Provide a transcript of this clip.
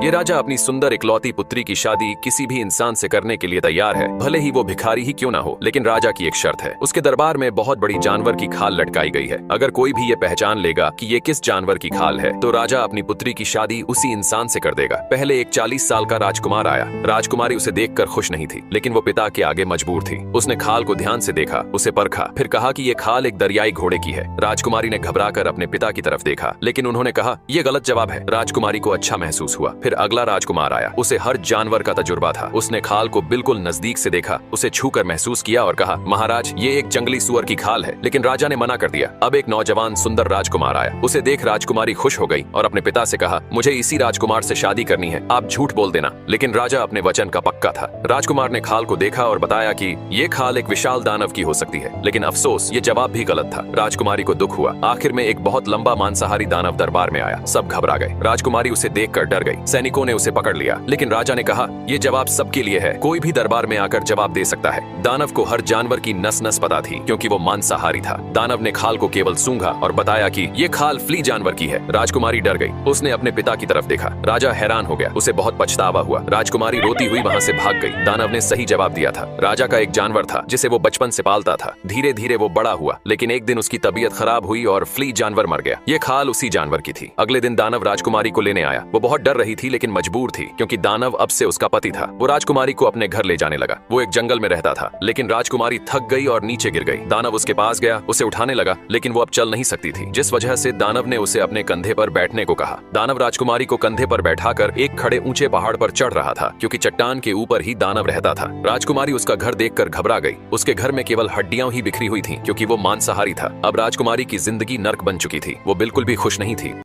ये राजा अपनी सुंदर इकलौती पुत्री की शादी किसी भी इंसान से करने के लिए तैयार है, भले ही वो भिखारी ही क्यों ना हो। लेकिन राजा की एक शर्त है, उसके दरबार में बहुत बड़ी जानवर की खाल लटकाई गई है। अगर कोई भी ये पहचान लेगा कि ये किस जानवर की खाल है तो राजा अपनी पुत्री की शादी उसी इंसान से कर देगा। पहले एक 40 साल का राजकुमार आया। राजकुमारी उसे देखकर खुश नहीं थी, लेकिन वो पिता के आगे मजबूर थी। उसने खाल को ध्यान से देखा, उसे परखा, फिर कहा कि ये खाल एक दरियाई घोड़े की है। राजकुमारी ने घबराकर अपने पिता की तरफ देखा, लेकिन उन्होंने कहा ये गलत जवाब है। राजकुमारी को अच्छा महसूस हुआ। फिर अगला राजकुमार आया, उसे हर जानवर का तजुर्बा था। उसने खाल को बिल्कुल नजदीक से देखा, उसे छूकर महसूस किया और कहा महाराज ये एक जंगली सुअर की खाल है। लेकिन राजा ने मना कर दिया। अब एक नौजवान सुंदर राजकुमार आया, उसे देख राजकुमारी खुश हो गई और अपने पिता से कहा मुझे इसी राजकुमार से शादी करनी है, आप झूठ बोल देना। लेकिन राजा अपने वचन का पक्का था। राजकुमार ने खाल को देखा और बताया कि ये खाल एक विशाल दानव की हो सकती है। लेकिन अफसोस ये जवाब भी गलत था। राजकुमारी को दुख हुआ। आखिर में एक बहुत लंबा मांसाहारी दानव दरबार में आया। सब घबरा गए। राजकुमारी उसे देखकर डर गई। सैनिकों ने उसे पकड़ लिया, लेकिन राजा ने कहा ये जवाब सबके लिए है, कोई भी दरबार में आकर जवाब दे सकता है। दानव को हर जानवर की नस नस पता थी, क्योंकि वो मांसाहारी था। दानव ने खाल को केवल सूंघा और बताया कि ये खाल फ्ली जानवर की है। राजकुमारी डर गई। उसने अपने पिता की तरफ देखा। राजा हैरान हो गया, उसे बहुत पछतावा हुआ। राजकुमारी रोती हुई वहां से भाग गई। दानव ने सही जवाब दिया था। राजा का एक जानवर था जिसे वो बचपन से पालता था। धीरे धीरे वो बड़ा हुआ, लेकिन एक दिन उसकी तबीयत खराब हुई और फ्ली जानवर मर गया। ये खाल उसी जानवर की थी। अगले दिन दानव राजकुमारी को लेने आया। वो बहुत डर रही थी, लेकिन मजबूर थी, क्योंकि दानव अब से उसका पति था। वो राजकुमारी को अपने घर ले जाने लगा। वो एक जंगल में रहता था, लेकिन राजकुमारी थक गई और नीचे गिर गई। दानव उसके पास गया, उसे उठाने लगा, लेकिन वो अब चल नहीं सकती थी, जिस वजह से दानव ने उसे अपने कंधे पर बैठने को कहा। दानव राजकुमारी को कंधे पर बैठाकर एक खड़े ऊंचे पहाड़ पर चढ़ रहा था, क्योंकि चट्टान के ऊपर ही दानव रहता था। राजकुमारी उसका घर देखकर घबरा गई। उसके घर में केवल हड्डियां ही बिखरी हुई थी, क्योंकि वो मांसाहारी था। अब राजकुमारी की जिंदगी नर्क बन चुकी थी। वो बिल्कुल भी खुश नहीं थी।